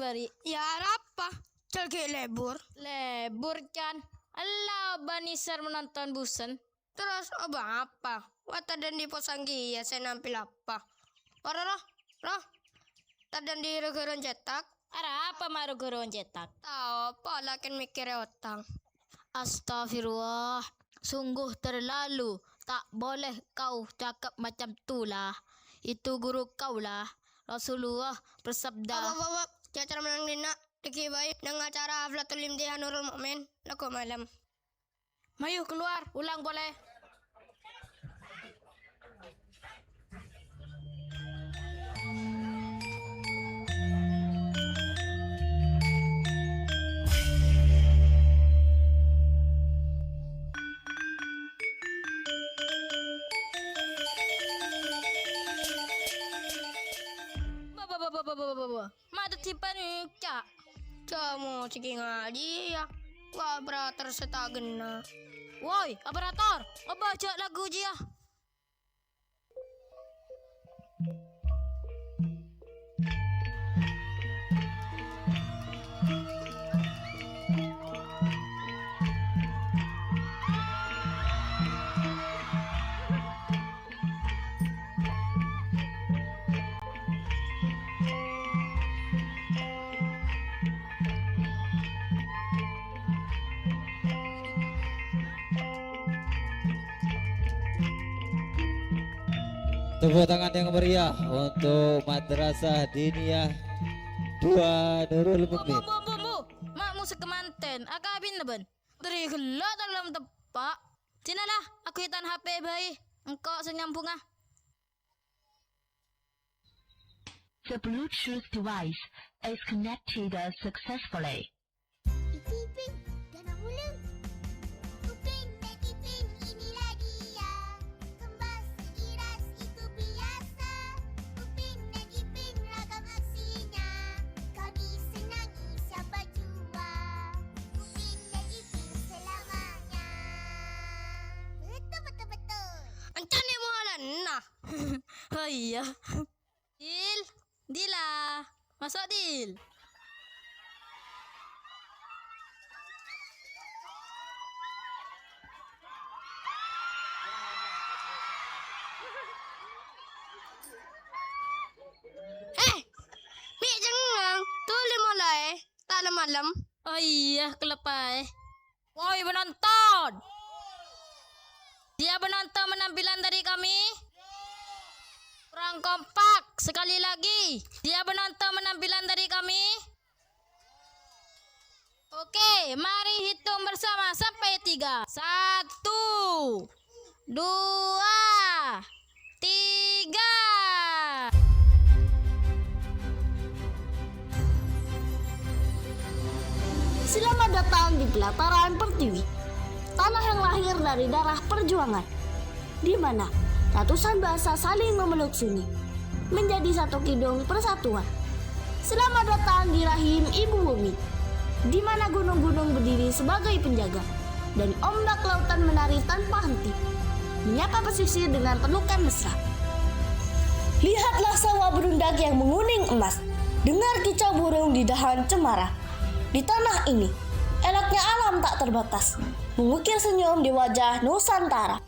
bari. Ya apa? Celge lebur. Lebur kan. Allah banisar menonton busen. Terus apa? Wata dan di posanggi ya saya nampil apa? Roh. Tadan di regeron cetak. Ara apa maru goron cetak? Tahu apa lakin mikir otang. Astagfirullah. Sungguh terlalu. Tak boleh kau cakap macam tulah. Itu guru kau lah. Rasulullah bersabda. Apa? Cacar menang dina. Diki baik dengan acara Haflatul Imtihan Nurul Mukmin. Laku malam. Mayu keluar. Ulang boleh. Mata tipan cak. Kamu ciki ngaji ya. Wah beratar setagena. Woi, operator, baca lagu dia. Tepuk tangan yang meriah untuk Madrasah Diniyah 2 Nurul Mukmin. Bu. Makmu sekemanten. Akabin na ban. Dari gelak dalam tepak. Sinalah, aku hitan HP bayi. Engkau senyambung ah. The Bluetooth device is connected successfully. Iping, jangan mulut. Uping dan Iping, inilah dia. Kembas iras itu biasa. Uping dan Iping ragam aksinya. Kami senangi siapa jua. Uping dan Iping selamanya. Betul. Ancan ni muhalan nah. Oh iya. Dila. Masuk Dil. Mi jangan. Tuli mulai. Tak malam. Oh iya, kelepai. Woi penonton. Dia penonton penampilan dari kami. Kurang kompak. Sekali lagi. Dia penonton penampilan dari kami. Oke, mari hitung bersama sampai 3. 1, 2, 3. Selamat datang di pelataran Pertiwi, tanah yang lahir dari darah perjuangan, di mana ratusan bangsa saling memeluk sunyi, menjadi satu kidung persatuan. Selamat datang di rahim Ibu Bumi, di mana gunung-gunung berdiri sebagai penjaga, dan ombak lautan menari tanpa henti, menyapa pesisir dengan pelukan mesra. Lihatlah sawah berundak yang menguning emas, dengar kicau burung di dahan cemara. Di tanah ini, eloknya alam tak terbatas, mengukir senyum di wajah Nusantara.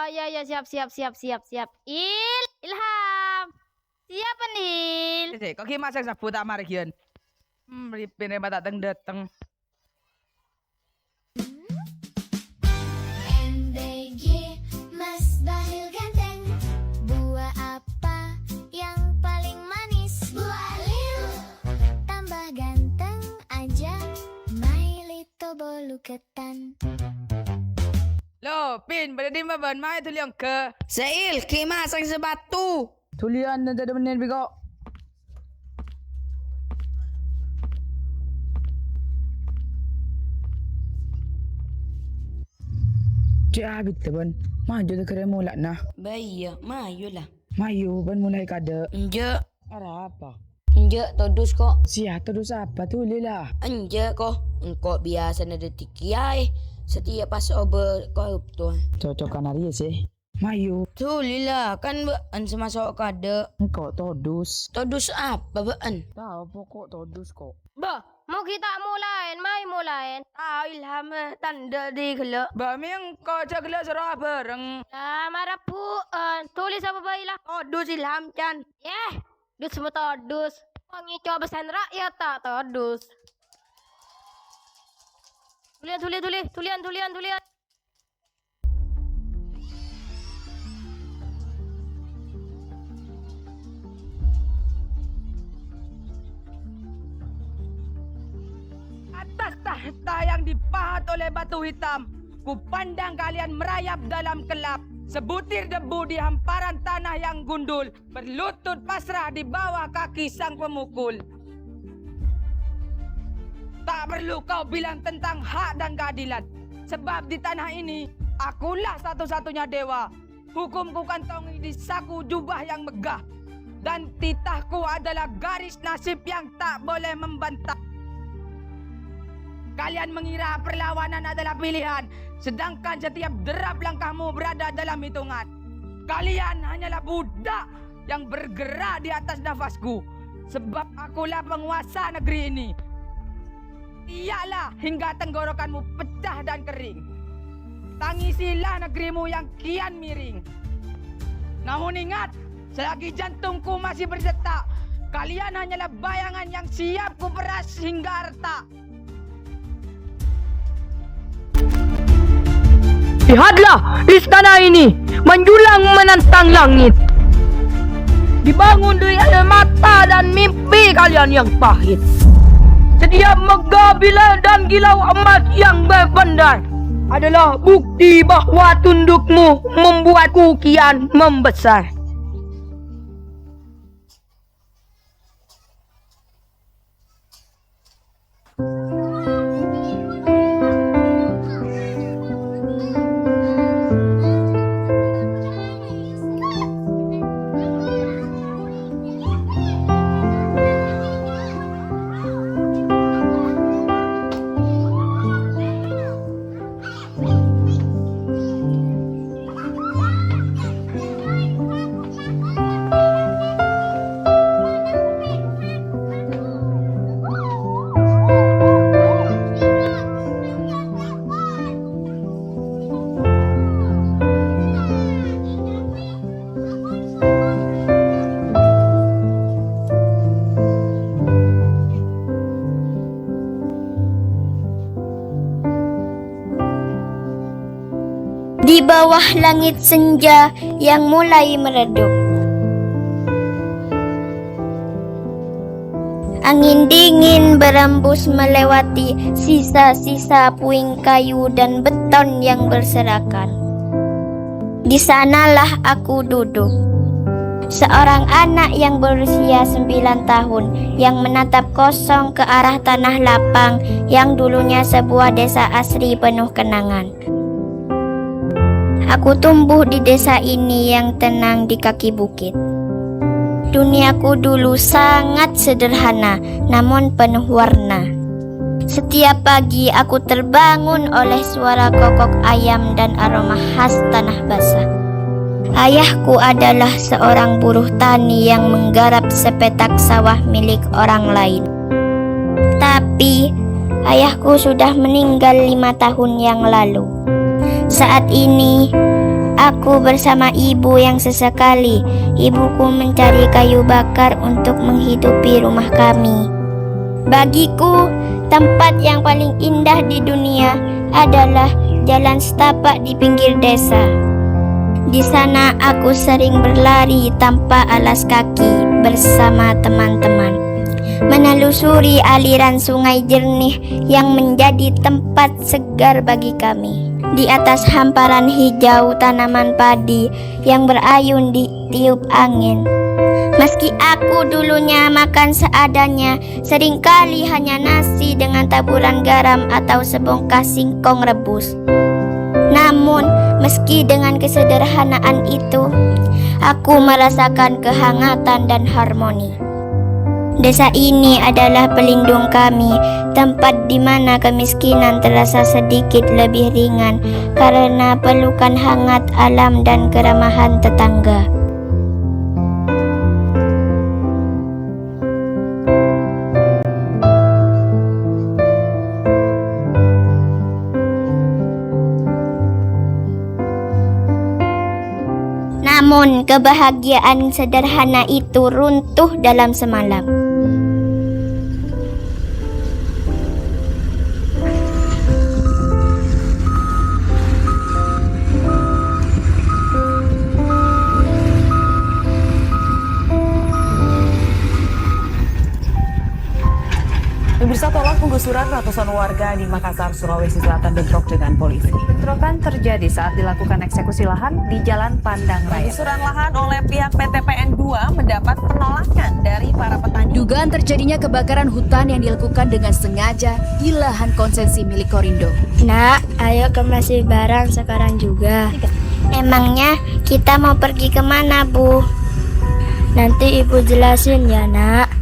Oh ya siap. Ilham. Siapa nih? Kok ki masak sabut tak margian. Ripin tak dateng. MBG Mas Bahlil ganteng. Buah apa yang paling manis? Buah lil. Tambah ganteng aja My Little Bolu Ketan. Lo, Pin, pada di maban mai tuliang ke. Seil, ki masak sebatu. Tulian dan ada bener biko. Abit ban, maju tu kere mulak nah. Baik, mayolah. Mayu ban mulai kada. Enje, Ara apa? enje todus kok. Siapa terus apa tuli lah. Enje kok. Engkau biasa nada tikiai. Setiap pas ober kau tu. Cocokan hari sih. Mayu, Tulilah kan bean semasuk kada. engkau todus. Todus apa bean? Tahu pokok todus kok. Bah, mau kita mulain. Tahu Ilham tanda di gelak. Bami engkau cakla serah bareng. Lah, marah puan. Tulis apa baiklah. Todus Ilham Chan. Dus semua todus. Wangi coba pesan rakyat tak todus. Tulian. Atas tahta yang dipahat oleh batu hitam, kupandang kalian merayap dalam kelap. Sebutir debu di hamparan tanah yang gundul, berlutut pasrah di bawah kaki sang pemukul. Tak perlu kau bilang tentang hak dan keadilan, sebab di tanah ini akulah satu-satunya dewa. Hukumku kantongi di saku jubah yang megah, dan titahku adalah garis nasib yang tak boleh membantah. Kalian mengira perlawanan adalah pilihan, sedangkan setiap derap langkahmu berada dalam hitungan. Kalian hanyalah budak yang bergerak di atas nafasku, sebab akulah penguasa negeri ini. Tiaklah hingga tenggorokanmu pecah dan kering. Tangisilah negerimu yang kian miring. Namun ingat, selagi jantungku masih berdetak, kalian hanyalah bayangan yang siap kuperas hingga retak. Lihatlah istana ini menjulang menantang langit. Dibangun dari air mata dan mimpi kalian yang pahit. Setiap megah bila dan kilau emas yang berpandai adalah bukti bahwa tundukmu membuatku kian membesar. Di bawah langit senja yang mulai meredup, angin dingin berembus melewati sisa-sisa puing kayu dan beton yang berserakan. Di sanalah aku duduk, seorang anak yang berusia 9 tahun yang menatap kosong ke arah tanah lapang yang dulunya sebuah desa asri penuh kenangan. Aku tumbuh di desa ini yang tenang di kaki bukit. Duniaku dulu sangat sederhana, namun penuh warna. Setiap pagi aku terbangun oleh suara kokok ayam dan aroma khas tanah basah. Ayahku adalah seorang buruh tani yang menggarap sepetak sawah milik orang lain. Tapi ayahku sudah meninggal 5 tahun yang lalu. Saat ini, Aku bersama ibu yang sesekali ibuku mencari kayu bakar untuk menghidupi rumah kami. Bagiku, tempat yang paling indah di dunia adalah jalan setapak di pinggir desa. Di sana aku sering berlari tanpa alas kaki bersama teman-teman, menelusuri aliran sungai jernih yang menjadi tempat segar bagi kami. Di atas hamparan hijau tanaman padi yang berayun di tiup angin. Meski aku dulunya makan seadanya, seringkali hanya nasi dengan taburan garam atau sebongkah singkong rebus. Namun, meski dengan kesederhanaan itu, aku merasakan kehangatan dan harmoni. Desa ini adalah pelindung kami, tempat di mana kemiskinan terasa sedikit lebih ringan karena pelukan hangat alam dan keramahan tetangga. Namun, kebahagiaan sederhana itu runtuh dalam semalam. Pemirsa, tolak penggusuran ratusan warga di Makassar, Sulawesi Selatan bentrok dengan polisi. Bentrokan terjadi saat dilakukan eksekusi lahan di Jalan Pandang Raya. Penggusuran lahan oleh pihak PT PN 2 mendapat penolakan dari para petani. Dugaan terjadinya kebakaran hutan yang dilakukan dengan sengaja di lahan konsesi milik Korindo. Nak, ayo kemasi barang sekarang juga. Emangnya kita mau pergi kemana, Bu? Nanti ibu jelasin ya, Nak.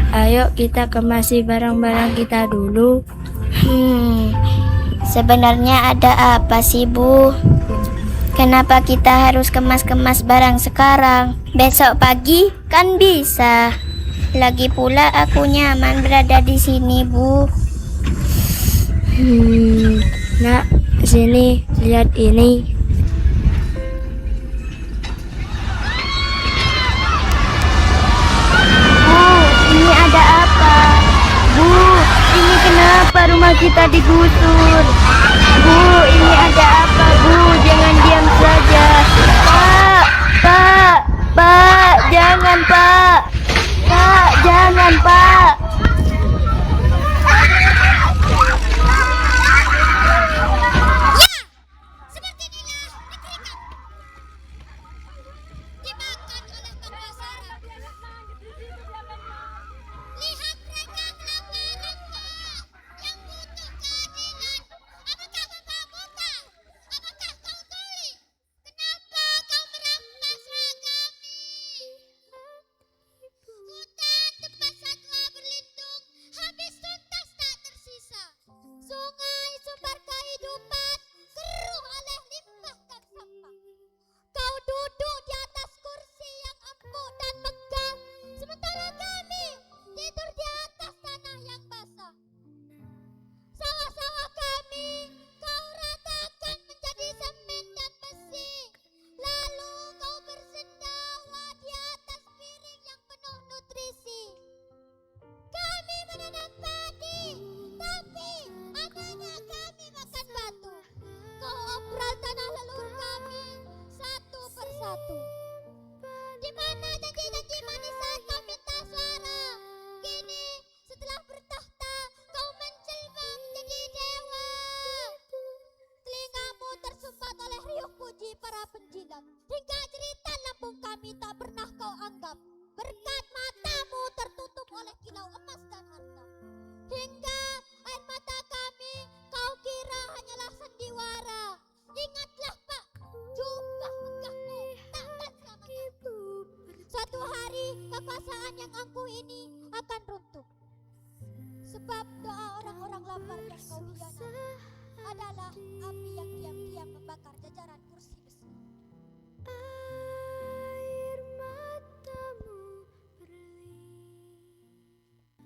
Ayo kita kemasi barang-barang kita dulu. Sebenarnya ada apa sih, Bu? Kenapa kita harus kemas-kemas barang sekarang? Besok pagi kan bisa. Lagi pula aku nyaman berada di sini, Bu. Nak, sini lihat ini. Ini ada apa? Bu, ini kenapa rumah kita digusur? Bu, ini ada apa, Bu? Jangan diam saja. Pak, jangan, Pak. Pak, jangan, Pak.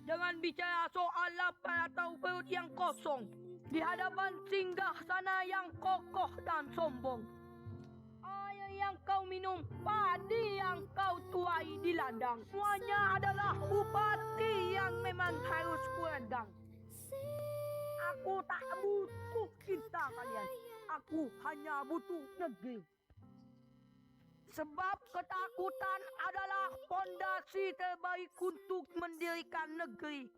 Jangan bicara soal lapar atau perut yang kosong di hadapan singgah sana yang kokoh dan sombong. minum padi yang kau tuai di ladang. Semuanya adalah bupati yang memang harus kuredang. Aku tak butuh cinta kalian. Aku hanya butuh negeri. Sebab ketakutan adalah fondasi terbaik untuk mendirikan negeri.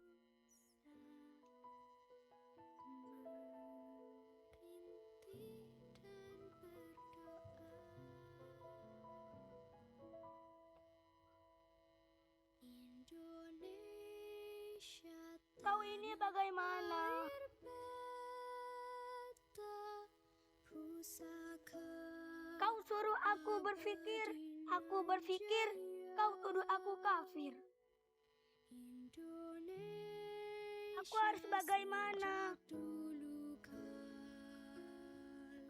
Kau ini bagaimana? Kau suruh aku berpikir, kau tuduh aku kafir. Aku harus bagaimana?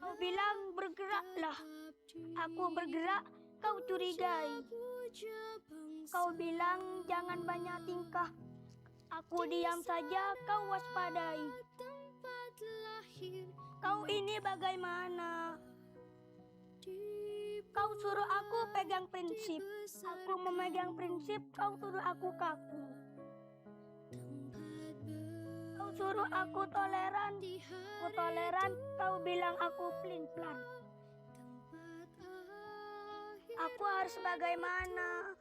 Kau bilang bergeraklah, aku bergerak, kau curigai. Kau bilang jangan banyak tingkah, aku diam saja, kau waspadai. Kau ini bagaimana? Kau suruh aku pegang prinsip, aku memegang prinsip, kau tuduh aku kaku. Kau suruh aku toleran, kau bilang aku pelin-pelan. Aku harus bagaimana?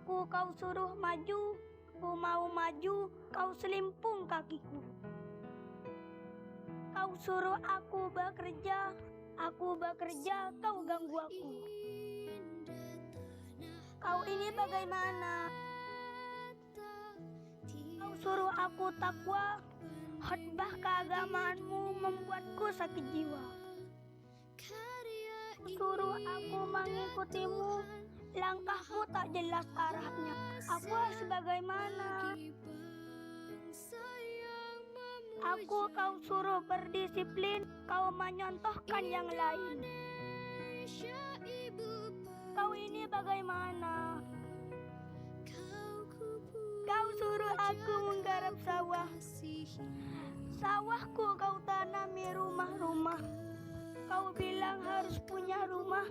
Kau suruh maju, aku mau maju, kau selimpung kakiku. Kau suruh aku bekerja, kau ganggu aku. Kau ini bagaimana? Kau suruh aku takwa, khotbah keagamaanmu membuatku sakit jiwa. Kau suruh aku mengikutimu, langkahmu tak jelas arahnya. Aku harus bagaimana? Kau suruh berdisiplin, kau menyontohkan yang lain. Kau ini bagaimana? Kau suruh aku menggarap sawah. Sawahku kau tanami rumah-rumah. Kau bilang harus punya rumah.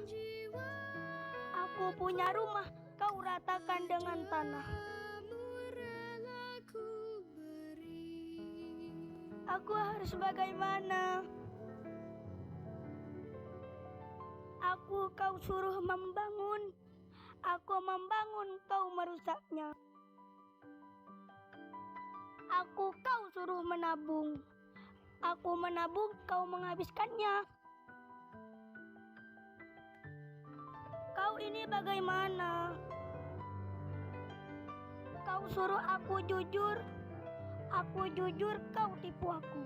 Aku punya rumah, kau ratakan dengan tanah. Aku harus bagaimana? Kau suruh membangun. Aku membangun, kau merusaknya. Kau suruh menabung. Aku menabung, kau menghabiskannya. Kau ini bagaimana? Kau suruh aku jujur, kau tipu aku.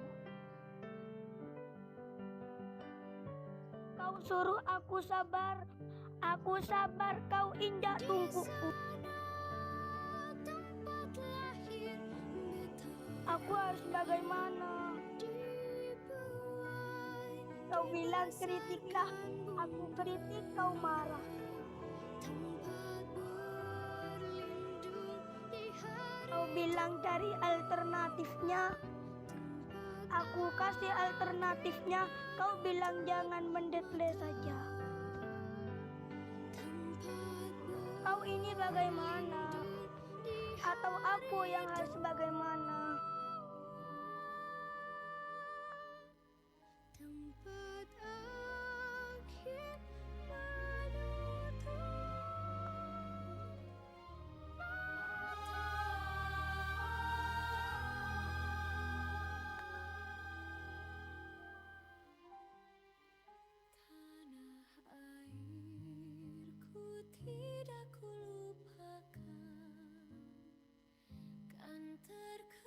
Kau suruh aku sabar, kau injak tungkuku. Aku harus bagaimana? Kau bilang kritiklah, aku kritik, kau marah. Kau bilang cari alternatifnya, aku kasih alternatifnya. Kau bilang jangan mendetle saja. Kau ini bagaimana? Atau aku yang harus bagaimana? Tidak kulupakan kan terkenal.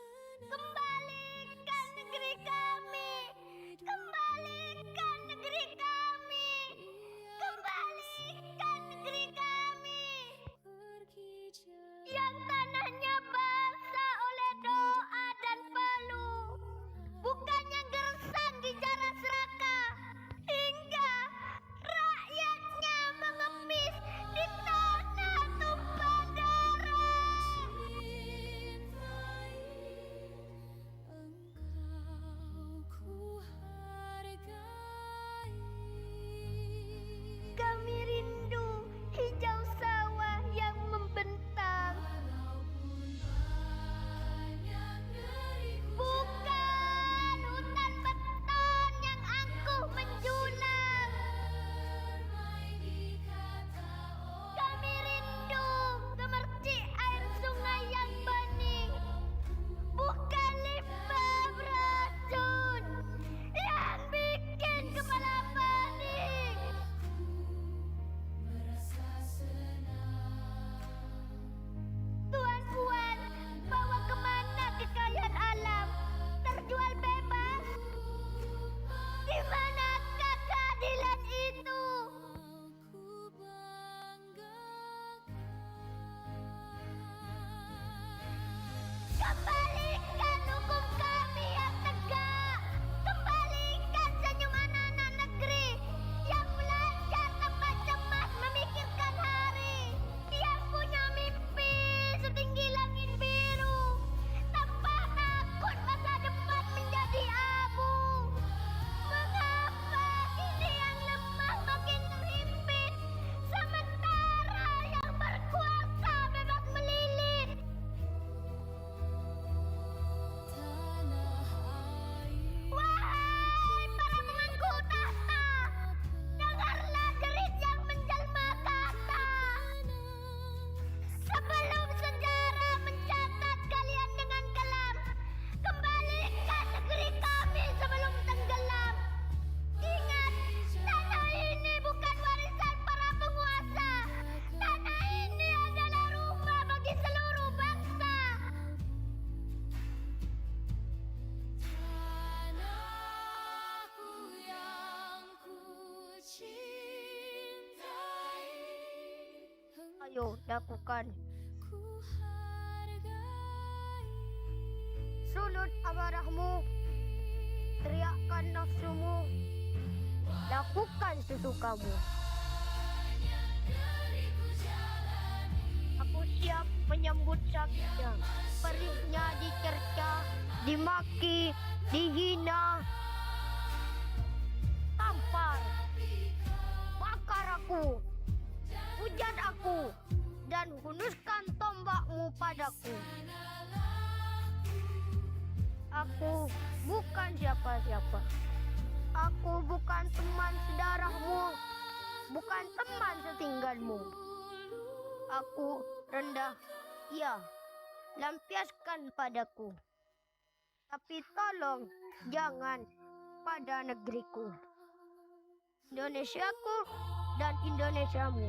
Ayo, lakukan. Sulut amarahmu, teriakkan nafsumu, lakukan sesukamu. Aku siap menyambut sakitnya, perihnya dicerca, dimaki, dihina, tampar, bakar aku, hujat aku, dan hunuskan tombakmu padaku. Aku bukan siapa-siapa. Aku bukan teman sedarahmu, bukan teman setinggalmu. Aku rendah, ya, lampiaskan padaku. Tapi tolong jangan pada negeriku, Indonesiaku dan Indonesiamu.